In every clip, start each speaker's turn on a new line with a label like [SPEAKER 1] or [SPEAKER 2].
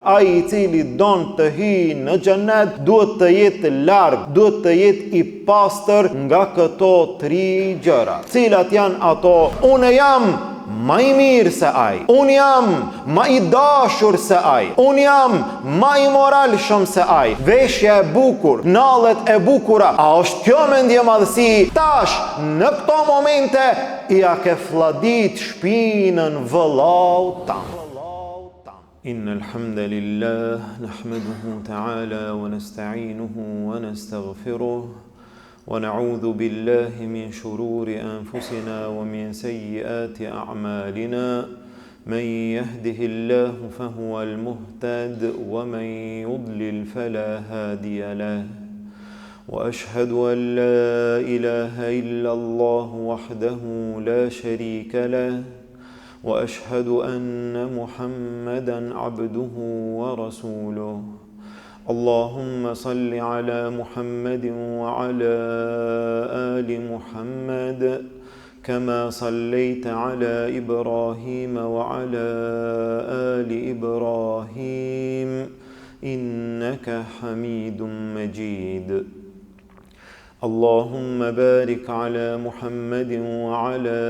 [SPEAKER 1] Ai I cili don të hyjë në xhenet duhet të jetë larg, duhet të jetë I pastër nga këto 3 gjëra. Cilat janë ato? Unë jam ma I mirë se ai. Unë jam ma I dashur se ai. Unë jam ma I moralshëm se ai. Veshja e bukur, nallet e bukura. A është kjo mendje madhësi? Tash, në këto momente, ja ke fladit shpinën vëllau tam. إن الحمد لله نحمده تعالى ونستعينه ونستغفره ونعوذ بالله من شرور أنفسنا ومن سيئات أعمالنا من يهده الله فهو المهتد ومن يضلل فلا هادي له وأشهد أن لا إله إلا الله وحده لا شريك له وأشهد أن محمدًا عبده ورسوله اللهم صل على محمد وعلى آل محمد كما صليت على إبراهيم وعلى آل إبراهيم إنك حميد مجيد اللهم بارك على محمد وعلى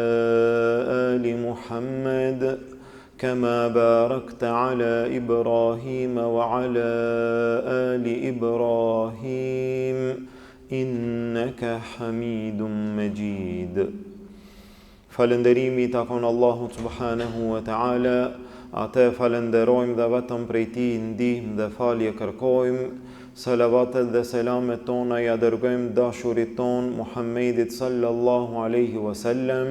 [SPEAKER 1] آل محمد كما باركت على إبراهيم وعلى آل إبراهيم إنك حميد مجيد. Falënderimi takon Allahut subhanahu wa ta'ala, atë falenderojmë dhe vetëm prej Tij ndihmë dhe falje kërkojmë. Salavatet dhe selamet tona ja dërgojmë dashurit ton Muhammedit sallallahu alaihi wasallam,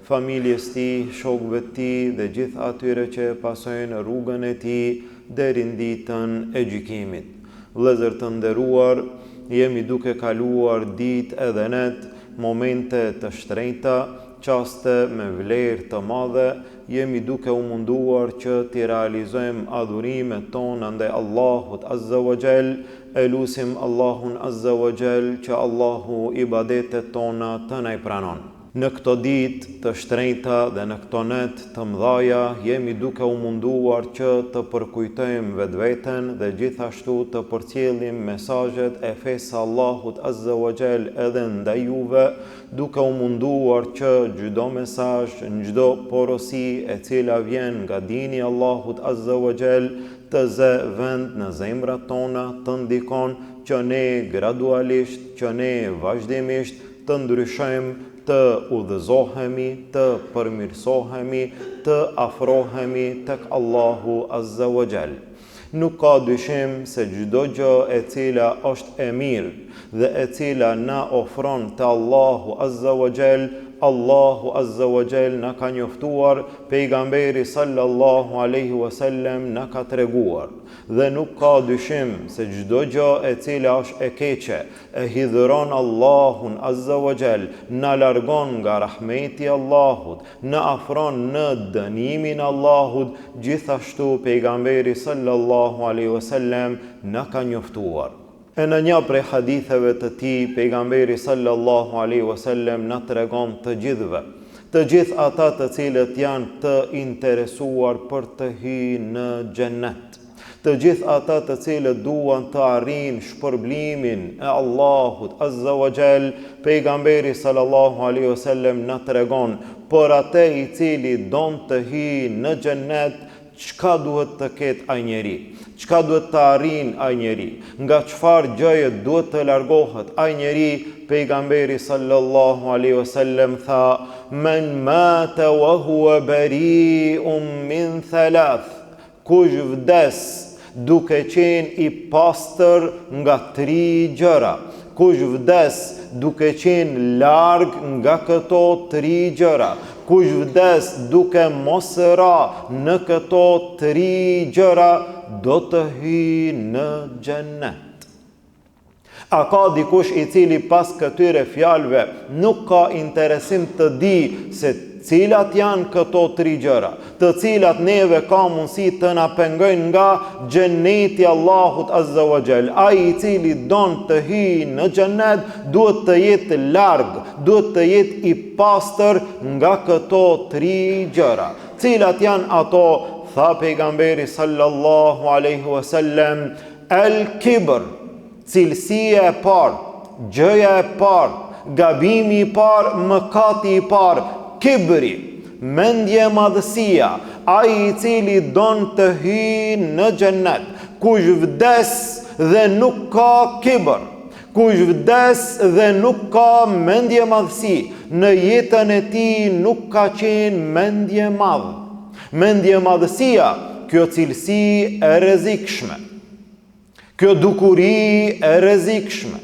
[SPEAKER 1] familjes tij, shokëve të tij dhe gjithë atyre që pasojnë rrugën e tij deri në ditën e gjykimit. Vëllezër të nderuar, jemi duke kaluar ditë edhe net, momente të shtrenjta, qaste me vlerë të madhe, jemi duke u munduar që t'i realizojmë adhurimet tona ndaj Allahut Azza wa Jall. Elusim Allahun Azza wa Jall që Allahu ibadetet tona të na I pranon. Në këto ditë të shtrenjta dhe në këto net të mëdhaja jemi duke u munduar që të përkujtojmë vetveten dhe gjithashtu të përcjellim mesazhet e fesë Allahut Azza wa Jall edhe ndaj juve, duke u munduar që çdo mesazh, çdo porosi e cila vjen nga dini Allahut Azza wa Jall të zë vend në zemrat tona, të ndikon që ne gradualisht, që ne vazhdimisht të ndryshojmë, të udhëzohemi, të përmirësohemi, të afrohemi tek Allahu Azza wa Jall. Nuk ka dyshim se çdo gjë e cila është e mirë dhe e cila na ofron te Allahu Azza wa Jall, Allahu Azza wa Jall na ka njoftuar, pejgamberi sallallahu alaihi wasallam na ka treguar. Dhe nuk ka dyshim se çdo gjë e cila është e keqe, e hidhëron Allahun Azza wa Jall, na largon nga rahmeti Allahut, na afron në dënimin Allahut, gjithashtu pejgamberi sallallahu alaihi wasallam na ka njoftuar. E në një prej haditheve të tij, pejgamberi sallallahu alaihi wasallam na tregon të gjithëve, të gjithë ata të cilët janë të interesuar për të hyrë në xhenet, të gjithë ata të cilët duan të arrijnë shpërblimin e Allahut Azza wa Jall, pejgamberi sallallahu alaihi wasallam na tregon për atë I cili don të hyjë në xhenet, çka duhet të ketë ai njeri, çka duhet të arrijë ai njeri, nga çfarë gjëje duhet të largohet ai njeri. Pejgamberi sallallahu alaihi wasallam tha: "Men mata wa huwa bari'un min thalath." Kush vdes duke qenë I pastër nga 3 gjëra, kush vdes duke qenë larg nga këto 3 gjëra, kush vdes duke mos ra në këto 3 gjëra, do të hyjë në xhenet. A ka dikush I cili pas këtyre fjalëve nuk ka interesim të di se cilat janë këto 3 gjëra, të cilat neve ka mundësi të na pengojnë nga xheneti Allahut Azza wa Jall? Ai I cili don të hyjë në xhenet duhet të jetë larg, duhet të jetë I pastër nga këto 3 gjëra. Cilat janë ato? tha pejgamberi sallallahu alaihi wasallam, el kibr, cilësia e parë, gjëja e parë, gabimi i parë, mëkati i parë, kibri, mendje madhësia, ai i cili don të hyjë në xhennet, kush vdes dhe nuk ka kibër, kush vdes dhe nuk ka mendje madhësi, në jetën e tij nuk ka qenë mendje madh. Mendje madhësia, kjo cilësi e rrezikshme, kjo dukuri e rrezikshme,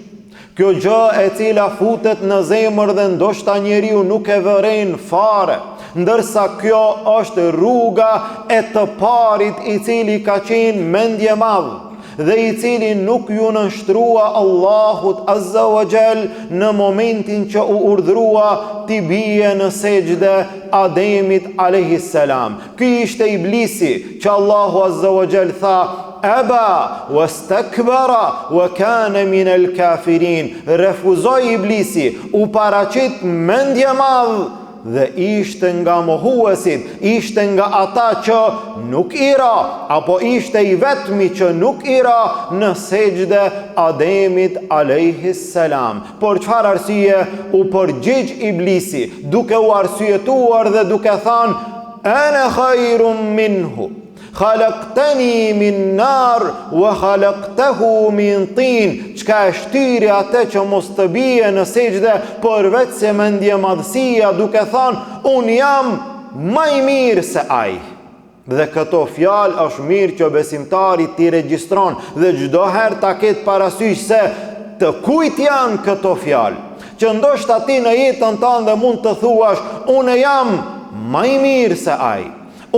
[SPEAKER 1] kjo gjë e cila futet në zemër dhe ndoshta njeriu nuk e vëren fare, ndërsa kjo është rruga e të parit i cili ka qenë mendje madh dhe i cili nuk ju nështrua Allahut Azza wa Jall në momentin që u urdhrua t'i bie në sejdë Ademit alayhis salam. Ky ishte iblisi që Allahu Azza wa Jall tha, aba wastakbara wa kana min al-kafirin. Refuzoi iblisi, u paraqit mendje madh dhe ishte nga mohuesit, ishte nga ata që nuk i ra, apo ishte i vetmi që nuk i ra në sejdë Ademit alayhis salam. Por çfarë arsye u përgjigj iblisi, duke u arsyetuar dhe duke thënë, ana khairun minhu, khalaqtani min nar wa khalaqtahu min tin. Çka e shtyri atë që mos të bie në sejdë përveç se mendje madhësia, duke thënë un jam më i mirë se ai. Dhe këto fjalë është mirë që besimtari t'i regjistron dhe çdo herë ta ketë parasysh se të kujt janë këto fjalë, që ndoshta ti në jetën tënde mund të thuash unë jam më i mirë se ai,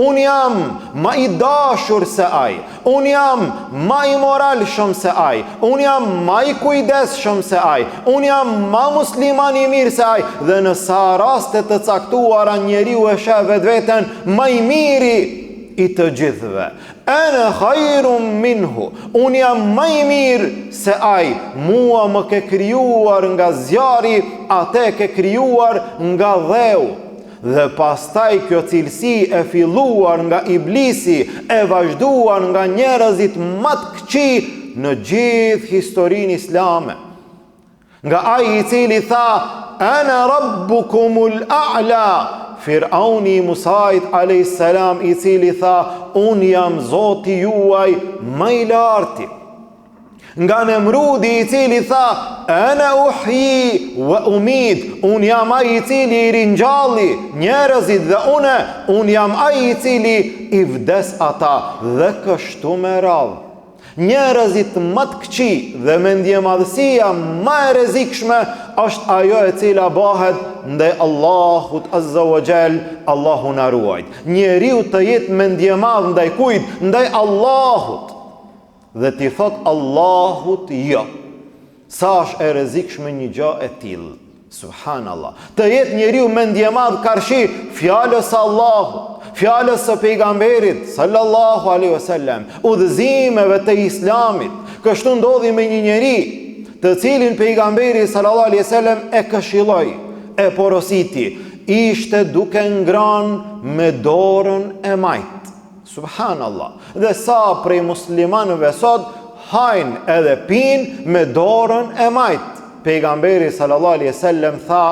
[SPEAKER 1] unë jam ma i dashur se ai, unë jam ma i moral shumë se ai, unë jam ma i kujdes shumë se ai, unë jam ma musliman i mirë se ai, dhe në sa raste të caktuara njeriu e sheh vetveten ma i miri i të gjithëve. Ana khairun minhu, unë jam ma i mirë se ai, mua më ke krijuar nga zjarri, atë ke krijuar nga dheu. Dhe pastaj kjo cilësi e filluar nga iblisi, e vazhduar nga njerëzit më të këqij në gjithë historinë islame. Nga ai i cili tha, ana rabbukumul a'la, Firauni i Musait alayhis salam, i cili tha, un jam Zoti juaj më i larti. Nga Nemrudi i cili tha, ana uhyi wa umid, un jam ai i cili i ringjalli njerëzit dhe un jam ai i cili i vdes ata, dhe kështu me radhë. Njerëzit më të këqij dhe mendje madhësia më e rrezikshme është ajo e cila bëhet ndaj Allahut Azza wa Jall, Allahu na ruajt. Njeriu të jetë mendje madh ndaj kujt? Ndaj Allahut. Dhe ti thot Allahut jo. Sa është e rrezikshme një gjë e tillë. Subhanallah. Të jetë njeriu mendje madh karshi fjalës së Allahut, fjalës së pejgamberit sallallahu alaihi wasallam, udhëzimeve të islamit. Kështu ndodhi me një njeri të cilin pejgamberi sallallahu alaihi wasallam e këshilloi, e porositi, ishte duke ngrënë me dorën e majt. Subhanallah. Dhe sa prej muslimanëve sot hajnë edhe pinë me dorën e majt. Pejgamberi sallallahu alaihi wasallam tha,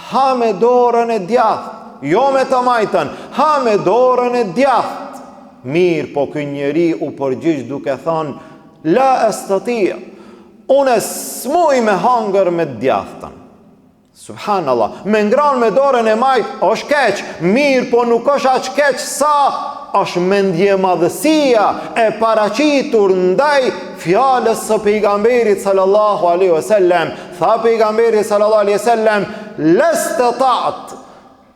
[SPEAKER 1] ha me dorën e djathtë, jo me të majtën, ha me dorën e djathtë. Mirë, po ky njeri u përgjigj duke thënë, la astati, unë s'muj me hangër me djathtën. Subhanallah, me ngranë me dorën e majtë është keq, mirë, po nuk është aq keq sa është mendje madhësia e paraqitur ndaj fjalës së pejgamberit sallallahu alaihi wasallam. Tha pejgamberi sallallahu alaihi wasallam, lastata'at,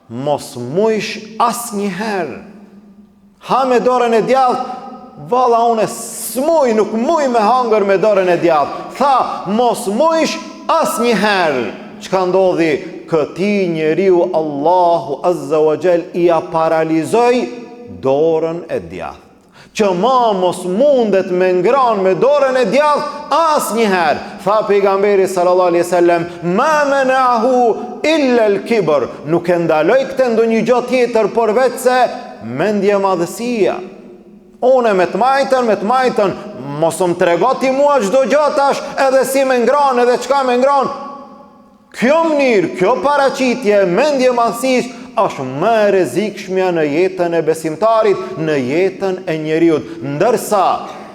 [SPEAKER 1] mos mujsh asnjëherë. Ha me dorën e djathtë, valla unë s'muj, nuk muj me hangër me dorën e djathtë. Tha, mos mujsh asnjëherë. Çka ndodhi? Këtij njeriu Allahu Azza wa Jall ia paralizoi dorën e djathtë. Që ma mos mundet me ngran me dorën e djathtë asnjëherë. Tha pejgamberi sallallahu alaihi wasallam, ma mana'ahu illa al-kibr. Nuk e ndaloi këtë ndonjë gjë tjetër përveç se mendje madhësia. Une me të majtën, mos më trego ti mua çdo gjë tash, edhe si me ngran, edhe çka me ngran. Kjo mënyrë, kjo paraqitje, mendje madhësisht, është më e rrezikshmja në jetën e besimtarit, në jetën e njeriut. Ndërsa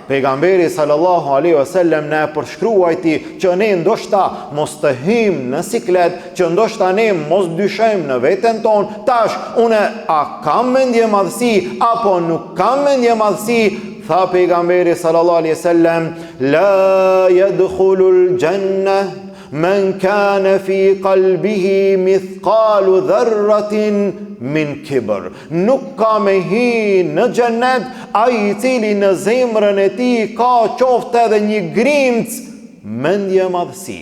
[SPEAKER 1] pejgamberi sallallahu alaihi wasallam na përshkruajti që ne ndoshta mos të hyjmë në siklet, që ndoshta ne mos dyshojmë në veten tonë, tash une a kam mendje madhësi apo nuk kam mendje madhësi. Tha pejgamberi sallallahu alaihi wasallam, la yadkhulul jannah men kana fi qalbihi mithqalu dharratin min kibr. Nuk ka me hi në xhenet ai i cili në zemrën e tij ka qoftë edhe një grimc mendje madhësi.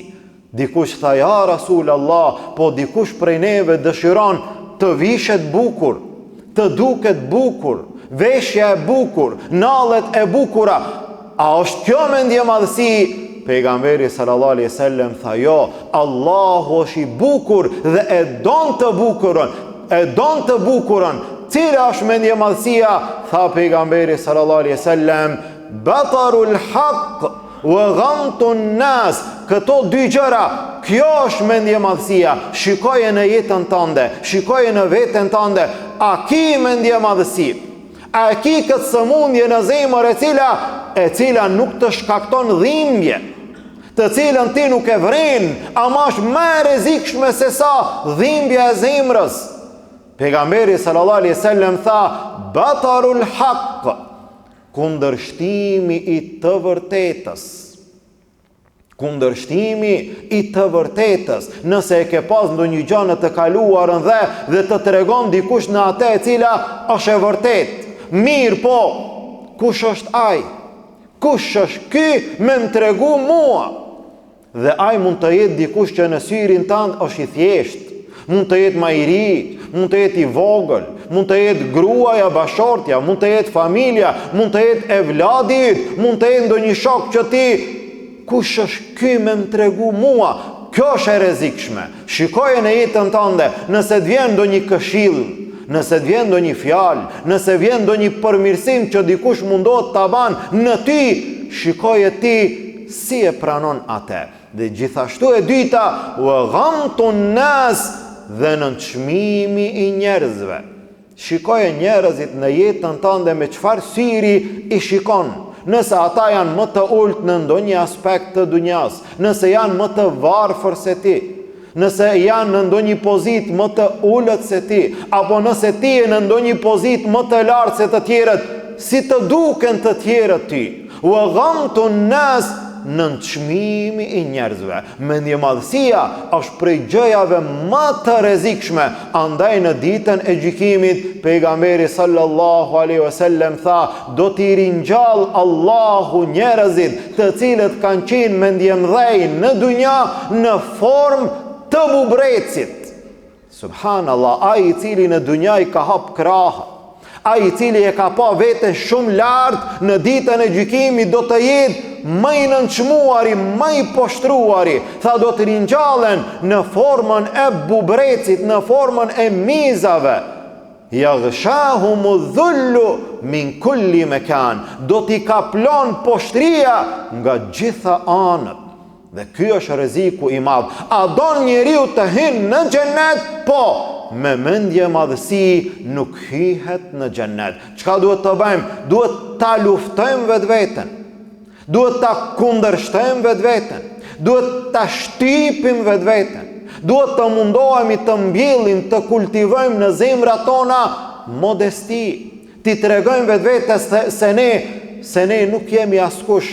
[SPEAKER 1] Dikush tha, ja Rasulallah, po dikush prej neve dëshiron të vishet bukur, të duket bukur, veshja e bukur, nallet e bukura. A është kjo mendje madhësi? Pejgamberi sallallahu alaihi wasallam tha, jo, Allahu është i bukur dhe e don të bukurën. Cila është mendje madhësia? Tha pejgamberi sallallahu alaihi wasallam, batarul haqq wa ghamtun nas. Këto dy gjëra, kjo është mendje madhësia. Shikoje në jetën tënde, shikoje në veten tënde, a ki mendje madhësi? A ki këtë sëmundje në zemër e cila nuk të shkakton dhimbje, të cilën ti nuk e vren, ama është më e rrezikshme se sa dhimbja e zemrës. Pejgamberi sallallahu alaihi wasallam tha, batarul haqq, kundërshtimi i të vërtetës. Kundërshtimi i të vërtetës. Nëse e ke pas ndonjë gjë në të kaluarën dhe të tregon dikush në atë e cila është e vërtetë, mirë po, kush është ai? Kush është ky me më tregu mua? Dhe ai mund të jetë dikush që në syrin tënd është i thjeshtë, mund të jetë më i ri, mund të jetë i vogël, mund të jetë gruaja, bashortja, mund të jetë familja, mund të jetë evladi, mund të jetë ndonjë shok që ti, kush është ky me më tregu mua? Kjo është e rrezikshme. Shikoje në jetën tënde, nëse të vjen ndonjë këshill, nëse të vjen ndonjë fjalë, nëse vjen ndonjë përmirësim që dikush mundohet ta banë në ty, shikoje ti si e pranon atë. Dhe gjithashtu e dyta, wa ghamtun nas, dhe nënçmimi i njerëzve. Shikoje njerëzit në jetën tënde me çfarë syri i shikon. Nëse ata janë më të ulët në ndonjë aspekt të dunjas, nëse janë më të varfër se ti, nëse janë në ndonjë pozitë më të ulët se ti, apo nëse ti je në ndonjë pozitë më të lartë se të tjerët, si të duken të tjerët ty. Wa ghamtun nas, nënçmimi i njerëzve. Mendje madhësia është prej gjëjave më të rrezikshme. Andaj në ditën e gjykimit, pejgamberi sallallahu alaihi wasallam tha, do t'i ringjall Allahu njerëzit të cilët kanë qenë mendje mëdhej në dunja në formë të bubrecit. Subhanallah, ai i cili në dunja i ka hap krahët, ai i cili e ka pa veten shumë lart, në ditën e gjykimit do të jetë më i nënçmuari, më i poshtruari. Tha, do të ringjallen në formën e bubrecit, në formën e mizave. Yaghshahumu dhullu min kulli mekan. Do t'i kaplon poshtria nga gjitha anët. Dhe ky është rreziku i madh. A don njeriu të hyjë në xhenet? Po, me mendje madhësi nuk hyhet në xhenet. Çka duhet të bëjmë? Duhet ta luftojmë vetveten. Duhet ta kundërshtojmë vetveten. Duhet ta shtypim vetveten. Duhet të mundohemi të mbjellim, të kultivojmë në zemrat tona modesti. Ti tregojmë vetvetes se ne nuk jemi askush.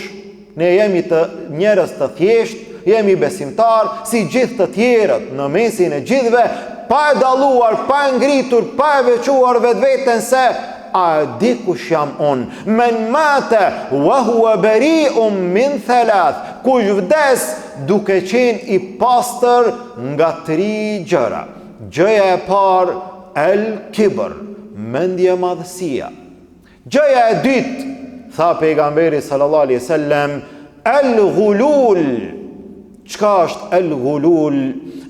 [SPEAKER 1] Ne jemi të njerëz të thjesht, jemi besimtar, si gjithë të tjerët, në mesin e gjithëve, pa e dalluar, pa e ngritur, pa e veçuar vetveten se a di kush jam unë. Men mate wa huwa bari'un min thalath. Kush vdes duke qenë i pastër nga 3 gjëra. Gjëja e parë, el kibr, mendje madhësia. Gjëja e dytë, tha pejgamberi sallallahu alaihi wasallam, el ghulul. Çka është el ghulul?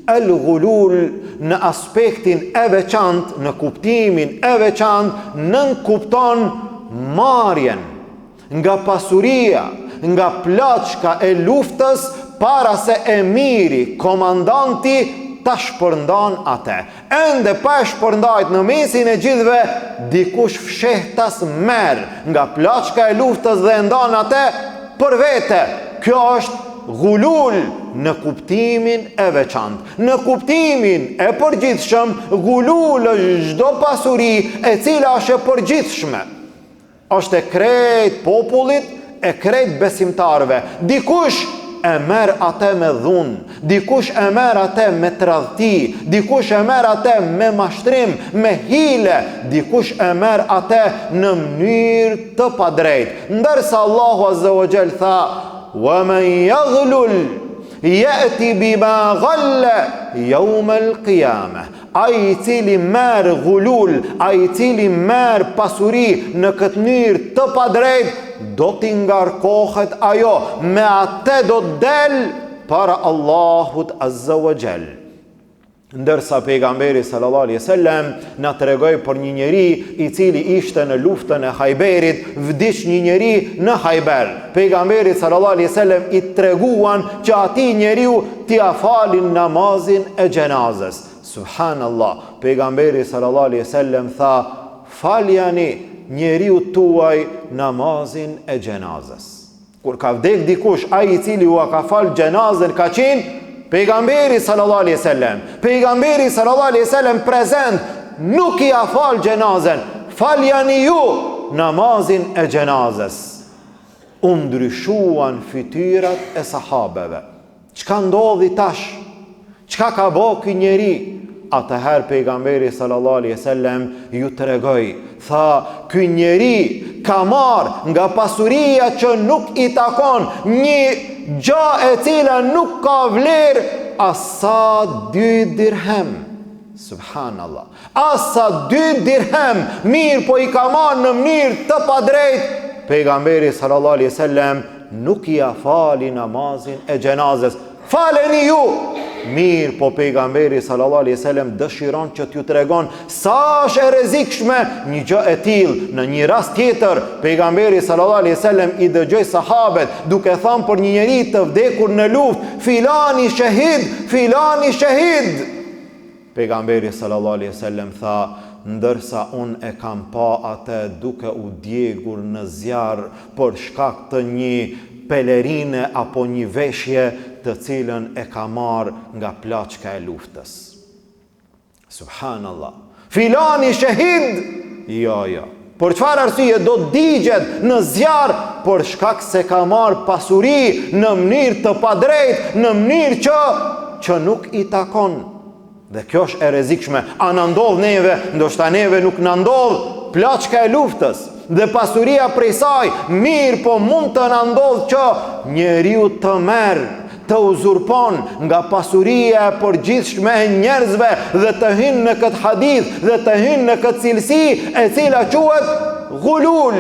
[SPEAKER 1] El ghulul në aspektin e veçantë, në kuptimin e veçantë, nën kupton marjen nga pasuria, nga plaçka e luftës, para se emiri, komandanti, ta shpërndan atë. Ende pa e shpërndajt në mesin e gjithve, dikush fshehtas merë nga plaçka e luftës dhe ndan atë për vete. Kjo është gulul në kuptimin e veçantë. Në kuptimin e përgjithshëm, gulul është çdo pasuri e cila është e përgjithshme. Është e krejt popullit, e krejt besimtarve. Dikush e merr atë me dhunë, dikush e merr atë me tradhti, dikush e merr atë me mashtrim, me hile, dikush e merr atë në mënyrë të padrejtë. Ndërsa Allahu Azza wa Jall tha: "Wa man yaghlul ya'ti bima ghalla yawm al-qiyamah." Ai i cili merr gulul, ai i cili merr pasuri në këtë mënyrë të padrejtë, do t'i ngarkohet ajo, me atë do del para Allahut Azza wa Jall. Ndërsa pejgamberi sallallahu alaihi wasallam na tregoi për një njeri i cili ishte në luftën e Hajberit, vdiq një njeri në Hajber. Pejgamberi sallallahu alaihi wasallam i treguan që atij njeriu t'i falin namazin e xhenazës. Subhanallah, pejgamberi sallallahu alaihi wasallam tha: "Faljani njeriu tuaj namazin e xhenazës." Kur ka vdek dikush, ai i cili u ka fal xhenazën ka qenë pejgamberi sallallahu alaihi wasallam. Pejgamberi sallallahu alaihi wasallam prezent nuk i fal xhenazën. Faljani ju namazin e xhenazës. U ndryshuan fytyrat e sahabeve. Çka ndodhi tash? Çka ka bë ky njeri? Atëherë pejgamberi sallallahu alaihi wasallam ju tregoi, tha: "Ky njeri ka marr nga pasuria që nuk i takon, një gjë e cila nuk ka vlerë asa 2 dirhem." Subhanallah. Asa 2 dirhem, mirë po i ka marrë në mënyrë të padrejtë. Pejgamberi sallallahu alaihi wasallam nuk i fali namazin e xhenazës. Faleni ju. Mirë po pejgamberi sallallahu alaihi wasallam dëshiron që t'ju tregon sa është e rrezikshme një gjë e tillë. Në një rast tjetër, pejgamberi sallallahu alaihi wasallam i dëgjoi sahabët duke thënë për një njeri të vdekur në luftë: "Filani shahid, filani shahid." Pejgamberi sallallahu alaihi wasallam tha: "Ndërsa unë e kam pa atë duke u djegur në zjarr për shkak të një pelerine apo një veshje të cilën e ka marrë nga plaçka e luftës." Subhanallah. Filani shahid? Jo. Por çfarë arsye do digjet në zjarr? Për shkak se ka marrë pasuri në mënyrë të padrejtë, në mënyrë që nuk i takon. Dhe kjo është e rrezikshme. A na ndodh neve? Ndoshta neve nuk na ndodh plaçka e luftës dhe pasuria prej saj. Mirë po mund të na ndodh që njeriu të merr, të uzurpon nga pasuria e përgjithshme e njerëzve dhe të hynë në këtë hadith dhe të hynë në këtë cilësi e cila quhet gulul.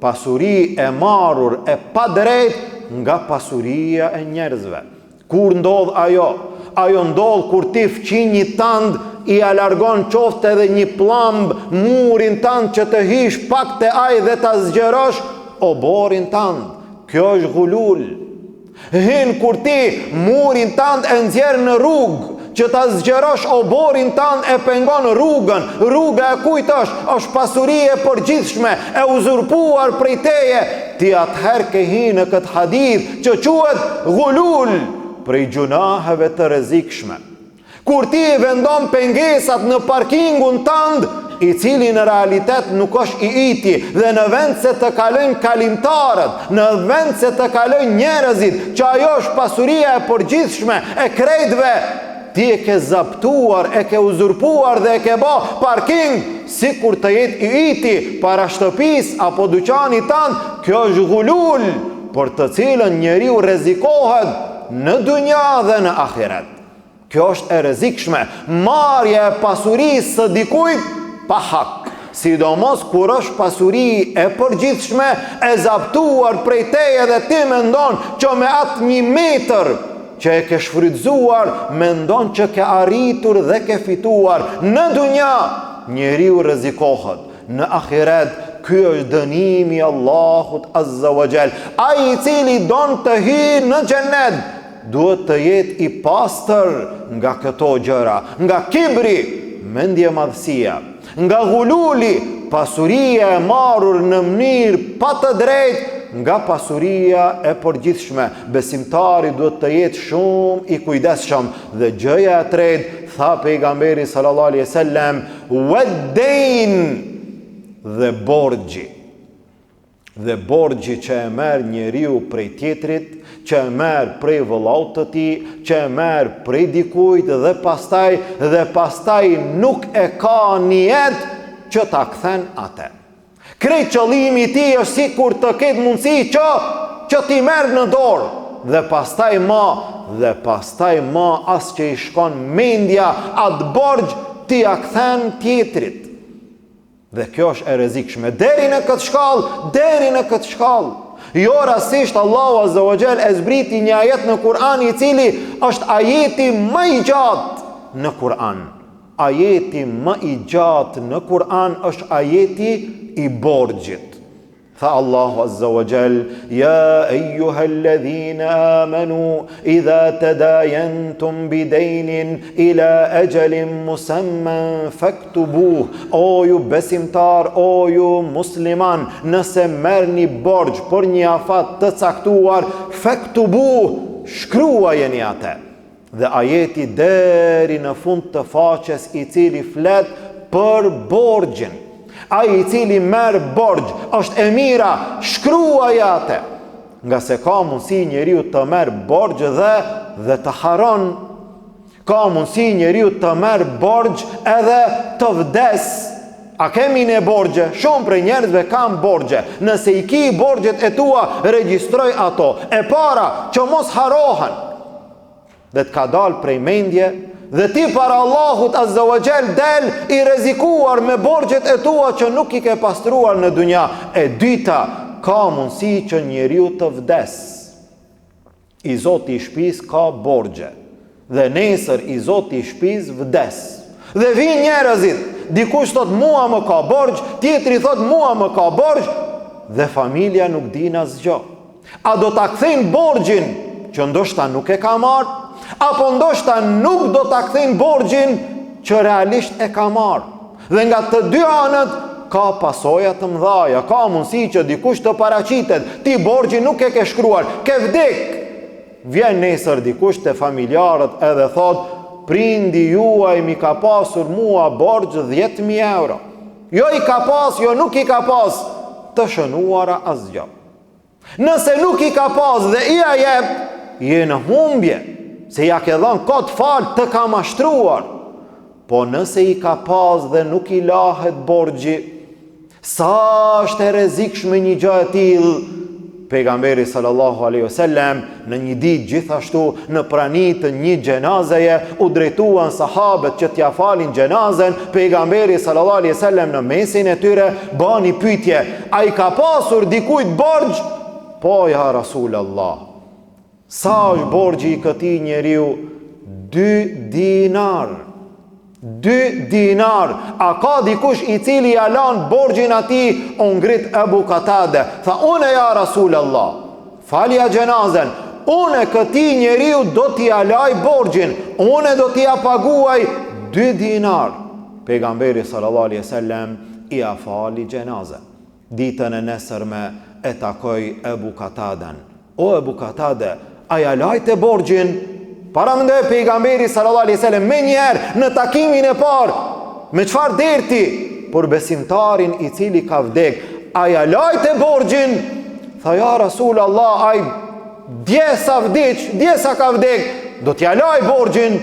[SPEAKER 1] Pasuri e marrur e padrejt nga pasuria e njerëzve. Kur ndodh ajo? Ajo ndodh kur ti fqinjit tand i alargon qofte edhe një plamb murin tand që të hish pak të aj dhe të zgjerosh oborin tand. Kjo është gulul. Hin kur ti murin tand e nxjerr në rrugë që ta zgjerosh oborin tand e pengon rrugën. Rruga e kujt është pasuri e përgjithshme e uzurpuar prej teje. Ti atëherë ke hi në këtë hadith që quhet gulul, prej gjunaheve të rrezikshme. Kur ti vendon pengesat në parkingun tand, i cili në realitet nuk është i iti, dhe në vend se të kalojnë kalimtarët, në vend se të kalojnë njerëzit, që ajo është pasuria e përgjithshme e krejtve, ti e ke zaptuar, e ke uzurpuar dhe e ke bë parking si kur të jetë i iti para shtëpis apo dyqanit tanë. Kjo është gulul, për të cilën njeriu rrezikohet në dunja dhe në ahiret. Kjo është e rrezikshme, marrja e pasurisë së dikujt pa hak, sidomos kur është pasuri e përgjithshme e zaptuar prej teje dhe ti mendon që me atë 1 metër që e ke shfrytzuar, mendon që ke arritur dhe ke fituar. Në dunja njeriu rrezikohet, në ahiret ky është dënimi i Allahut Azza wa Jall. Ai i cili don të hyjë në xhenet duhet të jetë i pastër nga këto gjëra, nga kibri, mendje madhësia, nga gululi, pasuria e marrur në mënyrë pa të drejtë, nga pasuria e përgjithshme. Besimtari duhet të jetë shumë i kujdesshëm. Dhe gjëja e tretë, tha pejgamberi sallallahu alaihi wasallam, wad-dain, dhe borxhi. Dhe borxhi që e merr njeriu prej tjetrit, që e merr prej vëllaut të tij, që e merr prej dikujt dhe pastaj nuk e ka niyet që ta kthen atë. Krejt qëllimi i tij është sikur të ketë mundësi që ti merr në dorë dhe pastaj ma as që i shkon mendja atë borxh ti ja kthen tjetrit. Dhe kjo është e rrezikshme deri në këtë shkallë. Jo rastisht Allahu Azza wa Jall e zbriti një ajet në Kur'an i cili është ajeti më i gjatë në Kur'an. Ajeti më i gjatë në Kur'an është ajeti i borxhit. Tha Allahu Azza wa Jall, ja eyyuhalladhina amanu idha tadayantum bidaynin ila ajalin musamman faktubuh. O ju besimtar, o ju musliman, nëse merrni borxh për një afat të caktuar, faktubuh, shkruajeni atë. Dhe ajeti deri në fund të faqes i cili flet për borxhin. Ai i cili merr borxh është e mira, shkruaj atë. Nga se ka mundësi njeriu të merr borxh dhe të haron. Ka mundësi njeriu të merr borxh edhe të vdes. A kemi ne borxhe? Shumë prej njerëzve kanë borxhe. Nëse i ki borxhet e tua, regjistroj ato. E para që mos harohen. Dhe të ka dalë prej mendje, dhe ti para Allahut Azza wa Jall del i rrezikuar me borxhet e tua që nuk i ke pastruar në dunja. E dyta, ka mundësi që njeriu të vdes. I zoti i shtëpisë ka borxhe. Dhe nesër i zoti i shtëpisë vdes. Dhe vijnë njerëzit, dikush thot mua më ka borxh, tjetri thot mua më ka borxh, dhe familja nuk din asgjë. A do ta kthejnë borxhin që ndoshta nuk e ka marrë, apo ndoshta nuk do ta kthejnë borxhin që realisht e ka marrë. Dhe nga të dy anët ka pasoja të mëdha. Ka mundësi që dikush të paraqitet, ti borxhin nuk e ke shkruar, ke vdek. Vjen nesër dikush te familjarët edhe thot, prindi juaj mi ka pasur mua borxh 10.000 euro. Jo i ka pas, jo nuk i ka pas të shënuara asgjë. Nëse nuk i ka pas dhe i a jep, je në humbje, se ja ke dhënë kot fal të ka mashtruar. Po nëse i ka pas dhe nuk i lahet borxhi, sa është e rrezikshme një gjë e tillë. Pejgamberi sallallahu alaihi wasallam në një ditë gjithashtu në prani të një xhenazeje u drejtuan sahabët që t'ia falin xhenazën. Pejgamberi sallallahu alaihi wasallam në mesin e tyre bani pyetje, a i ka pasur dikujt borxh? Po ja Rasulullah. Sa është borxhi i këtij njeriu? 2 dinar. 2 dinar. A ka dikush i cili ja lan borxhin atij? O ngrit Abu Katade, tha unë ja Rasulullah, falja xhenazën, unë këtij njeriu do t'i laj borxhin, unë do t'i paguaj 2 dinar. Pejgamberi sallallahu alaihi wasallam i fali xhenazën. Ditën e nesërme e takoi Abu Kataden. O Abu Katade, a ja lajte borxhin? Para mendoj pejgamberi sallallahu alaihi wasallam me njëherë në takimin e parë, me çfarë derti për besimtarin i cili ka vdek, a ja lajte borxhin? Tha ja Rasulullah, ai djesa ka vdek, do t'ja laj borxhin.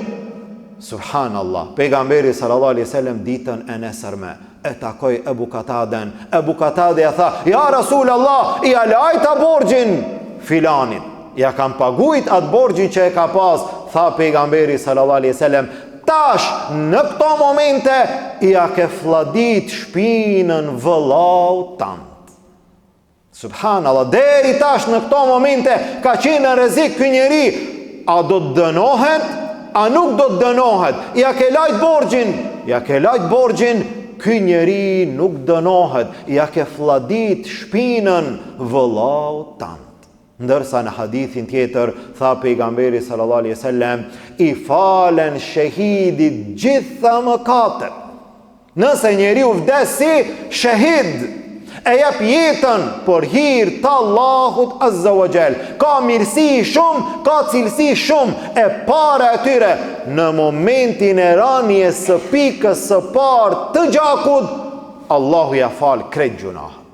[SPEAKER 1] Subhanallah. Pejgamberi sallallahu alaihi wasallam ditën e nesërme e takoi Abu Kataden. Abu Katade ja tha, ja Rasulullah, ja lajta borxhin filanit. Ja kam paguajt atë borxhin që e ka pas. Tha pejgamberi sallallahu alaihi wasallam, tash në këto momente ja ke fladit shpinën vëllaut tant. Subhanallah, deri tash në këto momente ka qenë në rrezik ky njeri. A do të dënohet? A nuk do të dënohet? Ja ke lajt borxhin ky njeri nuk dënohet, ja ke fladit shpinën vëllaut tant. Ndërsa në hadithin tjetër tha pejgamberi sallallahu alaihi wasallam, i falen shahidit gjitha mëkatet. Nëse njeriu vdes si shahid, e jep jetën për hir të Allahut azza wa jall, ka mirësi shumë, ka cilësi shumë, e para e tyre në momentin e rënies së pikës së parë të gjakut, Allahu ja fal krejt gjunahet.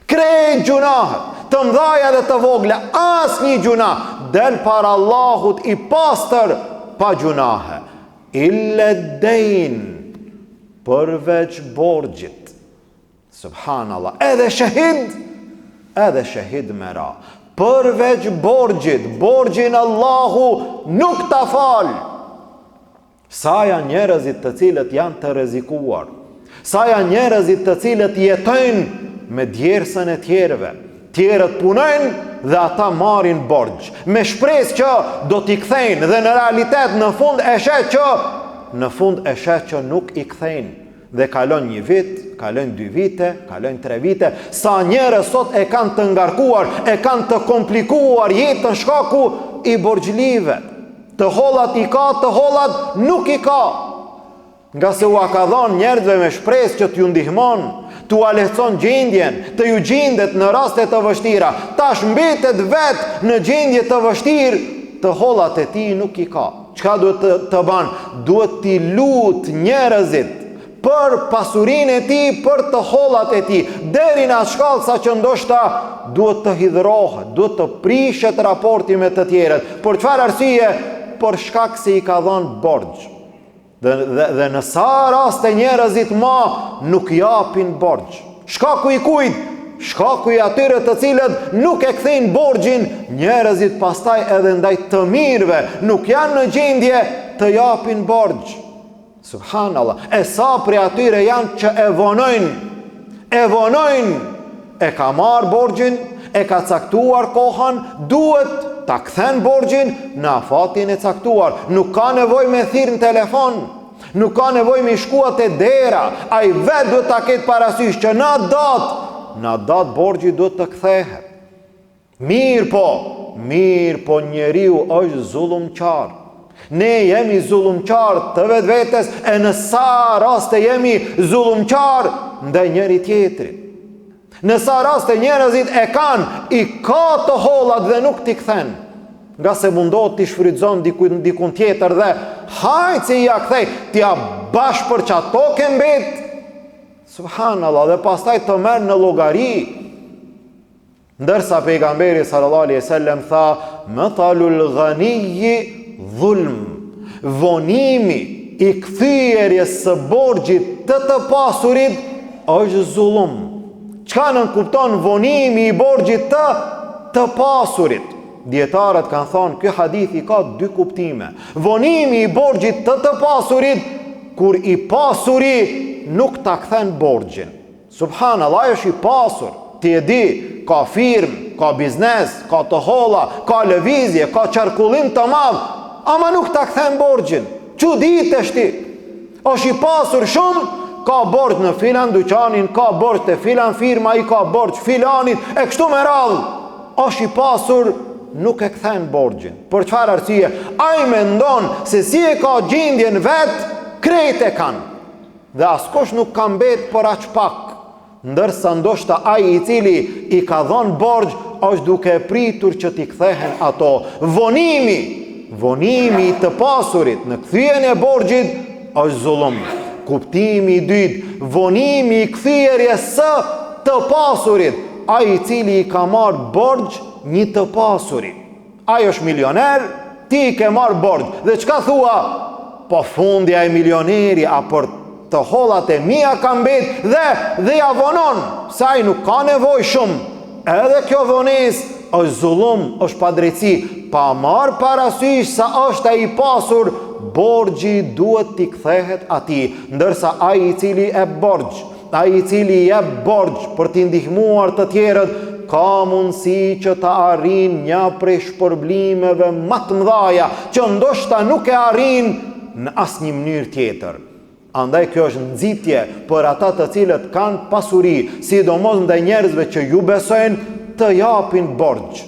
[SPEAKER 1] Krejt gjunahet, të mdhaja dhe të vogla, asnjë gjunah del para Allahut i pastër pa gjunahe. Illa dein, përveç borxhit. Subhanallah, edhe shahid me ra. Përveç borxhit, borxhin Allahu nuk ta fal. Sa janë njerëzit të cilët janë të rrezikuar, sa janë njerëzit të cilët jetojnë me djersën e tjerëve, tjerët punojnë dhe ata marrin borxh, me shpresë që do t'i kthejnë, dhe në realitet në fund e shet që nuk i kthejnë. Dhe kalon 1 vit, kalon 2 vite, kalon 3 vite, sa njerëz sot e kanë të ngarkuar, e kanë të komplikuar jetën shkaku i borxhlive. Të hollat i ka, të hollat nuk i ka. Nga se u a ka dhënë njerëzve me shpresë që t'ju ndihmon, t'u lehtëson gjendjen, të ju gjendet në raste të vështira, tash mbetet vetë në gjendje të vështirë, të hollat e tij nuk i ka. Çka duhet të banë? Duhet t'i lut njerëzit për pasurinë e tij, për të hollat e tij, deri në atë shkallë sa që ndoshta duhet të hidhrohet, duhet të prishet raporti me të tjerët. Për çfarë arsye? Për shkak se i ka dhënë borxh. Dhe në sa raste njerëzit nuk japin borxh. Shkaku i kujt? Shkaku i atyre të cilët nuk e kthejnë borxhin. Njerëzit pastaj edhe ndaj të mirëve nuk janë në gjendje të japin borxh. Subhanallah, e sa prej atyre janë që e vonojnë, e ka marrë borxhin, e ka caktuar kohën, duhet ta kthen borxhin në afatin e caktuar. Nuk ka nevojë me thirr në telefon, nuk ka nevojë me shkuat te dera, ai vetë duhet ta ketë parasysh që në datë borxhi duhet të kthehet. Mirë po njeriu është zullumçar. Ne jemi zullumçar të vetvetes, e në sa raste jemi zullumçar ndaj njëri tjetrit. Në sa raste njerëzit e kanë, i ka të hollat dhe nuk t'i kthen. Nga se mundohet t'i shfrytëzon dikun tjetër dhe hajt se ja kthej, t'ja bash për çato ke mbet. Subhanallah, dhe pastaj të merr në llogari. Ndërsa pejgamberi sallallahu alaihi wasallam tha, "Matalul ghaniyyi dhulm." Vonimi i kthyerjes së borxhit të pasurit është zullum. Çka nën kupton vonimi i borxhit të pasurit? Dietarët kanë thonë, ky hadith i ka 2 kuptime. Vonimi i borxhit të pasurit, kur i pasuri nuk ta kthen borxhin. Subhanallah, ai është i pasur, ti e di, ka firmë, ka biznes, ka të holla, ka lëvizje, ka qarkullim të madh, ama nuk ta kthen borxhin. Çuditesh ti. Është i pasur shumë, ka borxh në filan dyqanin, ka borxh te filan firma, i ka borxh filanit, e kështu me radhë. Është i pasur, nuk e kthen borxhin. Për çfarë arsye? Ai mendon se si e ka gjendjen vet, krejt e kanë. Dhe askush nuk ka mbet për aq pak. Ndërsa ndoshta ai i cili i ka dhënë borxh është duke pritur që t'i kthehen ato. Vonimi i të pasurit në kthyen e borxhit është zullum. Kuptimi i dytë, vonimi i kthjerjes së të pasurit, ai i cili i ka marrë borxh një të pasurit. Ai është milioner, ti i ke marrë borxh. Dhe çka thua? Po fundja e milioneri, a për të hollat e mia ka mbet dhe ja vonon, se ai nuk ka nevojë shumë. Edhe kjo vonesë është zullum, është padrejti, pa marrë parasysh sa është ai i pasur, borxhi duhet t'i kthehet atij. Ndërsa ai i cili e borxh, ai i cili jep borxh për t'i ndihmuar të tjerët, ka mundësi që të arrin një prej shpërblimeve më të mëdha, që ndoshta nuk e arrin në asnjë mënyrë tjetër. Andaj kjo është nxitje për ata të cilët kanë pasuri, sidomos ndaj njerëzve që ju besojnë, të japin borxh.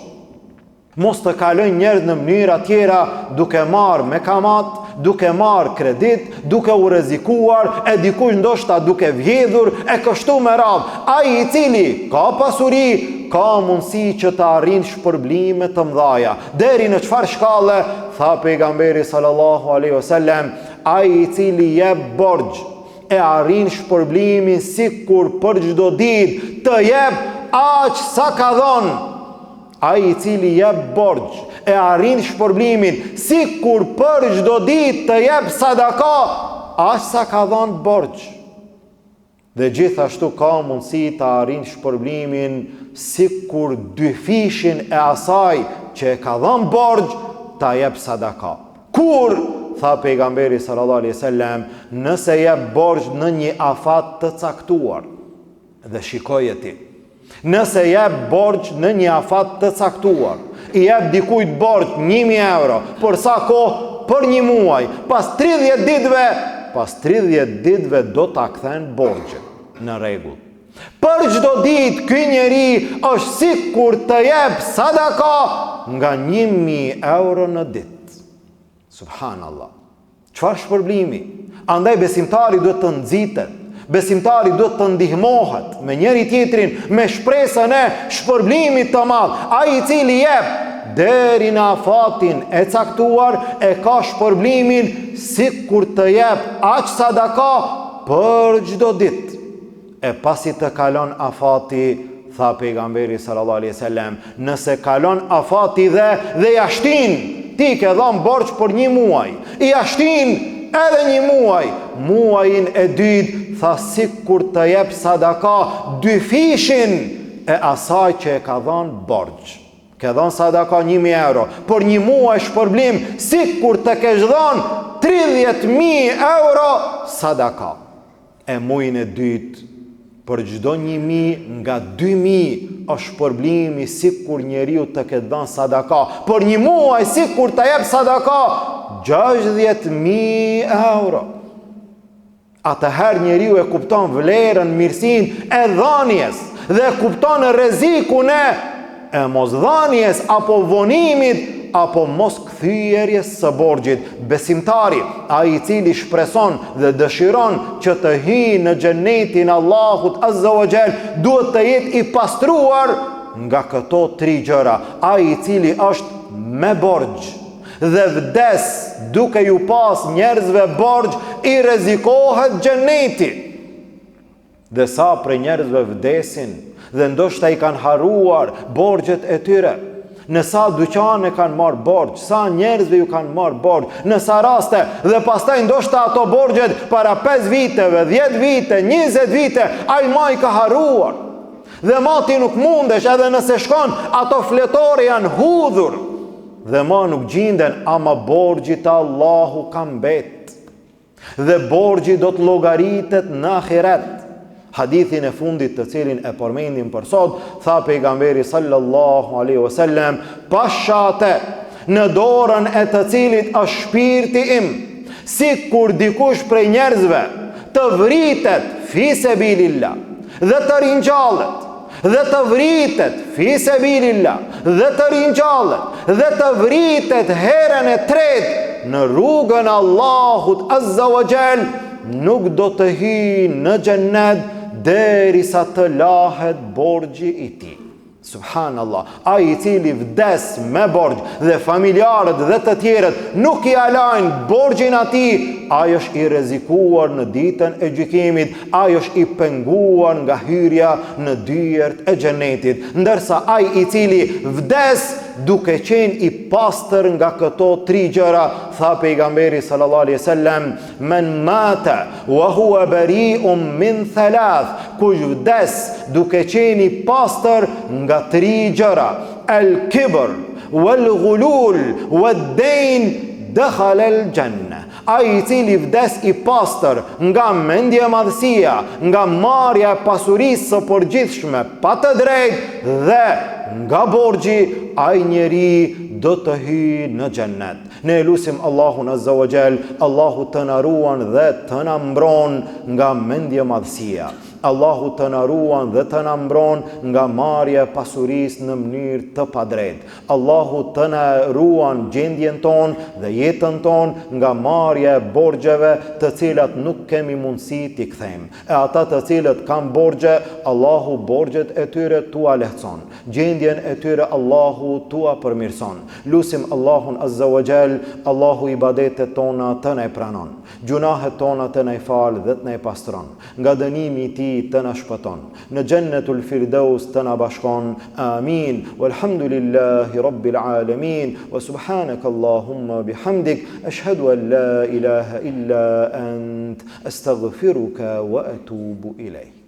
[SPEAKER 1] Mos të kalojnë njerëz në mënyra tjera duke marrë me kamat, duke marrë kredit, duke u rrezikuar, e dikush ndoshta duke vjedhur, e kështu me radhë. Ai i cili ka pasuri, ka mundësi që të arrin shpërblime të mëdha. Deri në çfarë shkalle, tha pejgamberi sallallahu alaihi wasallam, ai i cili jep borxh e arrin shpërblimin sikur për çdo ditë të jep aq sa ka dhënë. Ai i cili jep borxh e arrin shpërblimin sikur për çdo ditë të jep sadaka aq sa ka dhënë borxh. Dhe gjithashtu ka mundësi të arrin shpërblimin sikur dy fishin e asaj që e ka dhënë borxh ta jep sadaka. Kur, tha pejgamberi sallallahu alaihi wasallam, nëse jep borxh në një afat të caktuar. Dhe shikoje ti, nëse jep borxh në një afat të caktuar, i jep dikujt borxh 1000 euro, për sa kohë? Për një muaj. Pas 30 ditëve do ta kthen borxhin. Në rregull. Për çdo ditë ky njeri është sikur të jep sadaka nga 1000 euro në ditë. Subhanallah. Çfarë shpërblimi? Andaj besimtari duhet të nxitet. Besimtari duhet të ndihmohet me njëri tjetrin me shpresën e shpërblimit të madh. Ai i cili jep deri në afatin e caktuar e ka shpërblimin sikur të jep aq sadaka për çdo ditë. E pasi të kalon afati, tha pejgamberi sallallahu alaihi wasallam, nëse kalon afati dhe ja shtin, ti ke dhënë borxh për një muaj, i ja shtin edhe një muaj, muajin e dytë, tha sikur të jep sadaka dy fishin e asaj që e ka dhënë borxh. Ke dhënë sadaka 1000 euro, për një muaj shpërblim, sikur të kesh dhënë 30.000 euro sadaka. E muajin e dytë, për çdo 1000 nga 2000 është shpërblimi sikur njeriu të ketë dhënë sadaka. Për një muaj sikur të jep sadaka 60.000 euro. Atëherë njeriu e kupton vlerën, mirësinë e dhënies dhe kupton rrezikun e mosdhënies apo vonimit apo mos kthyerjes së borxhit. Besimtari, ai i cili shpreson dhe dëshiron që të hyjë në xhenetin Allahut Azza wa Jall, duhet të jetë i pastruar nga këto 3 gjëra. Ai i cili është me borxh dhe vdes duke ju pas njerëzve borxh, i rrezikohet xheneti. Dhe sa për njerëzve vdesin dhe ndoshta i kanë haruar borxhet e tyre. Në sa dyqane kanë marrë borxh, sa njerëzve ju kanë marrë borxh, në sa raste, dhe pastaj ndoshta ato borxhet para 5 viteve, 10 vite, 20 vite, ai ma i ka haruar. Dhe mati nuk mundesh, edhe nëse shkon, ato fletore janë hudhur. Dhe ma nuk gjinden, ama borxhi të Allahu ka mbet. Dhe borxhi do të llogaritet në ahiret. Hadithin e fundit të cilin e përmendim për sot, tha pejgamberi sallallahu alaihi wasallam, pashate në dorën e të cilit është shpirti im, sikur dikush prej njerëzve të vritet fi sebilillah dhe të ringjallet, dhe të vritet fi sebilillah dhe të ringjallet dhe të vritet herën e tretë në rrugën e Allahut Azza wa Jall, nuk do të hyjë në xhennet derisa të lahet borxhi i tij. Subhanallah, ai i cili vdes me borxh dhe familjarët dhe të tjerët nuk i alajnë borxhin atij, ai është i rrezikuar në ditën e gjykimit, ai është i penguar nga hyrja në dyert e xhenetit, ndërsa ai i cili vdes duke qenë i pastër nga këto 3 gjëra, tha pejgamberi sallallahu alaihi wasallam, men mata wa huwa bari'un min thalath, kush vdes duke qenë i pastër nga 3 gjëra, al-kibr wal-ghulul wad-dayn dakhala al-janna. ai i cili vdes i pastër nga mendje e madhësia, nga marrja e pasurisë së përgjithshme pa të drejtë dhe nga borxhi, ai njeri do të hyjë në xhennet. Ne lutim Allahun Azza wa Jall, Allahu të na ruan dhe të na mbron nga mendje madhësia. Allahu të na ruan dhe të na mbron nga marrja e pasurisë në mënyrë të padrejtë. Allahu të na ruan gjendjen tonë dhe jetën tonë nga marrja e borxheve të cilat nuk kemi mundësi t'i kthejmë. E ata të cilët kanë borxhe, Allahu borxhet e tyre tua lehtëson. Gjendjen e tyre Allahu tua përmirëson. Lutim Allahun Azza wa Jall, Allahu ibadetet tona të na pranon. Gjunahet tona të na fal dhe të na pastron. Nga dënimi i tij të na shpëton. Në Jannatul Firdaus të na bashkon. Amin. Walhamdulillahi Rabbil alamin. Wa subhanaka Allahumma bihamdik ashhadu an la ilaha illa ant astaghfiruka wa atubu ilayk.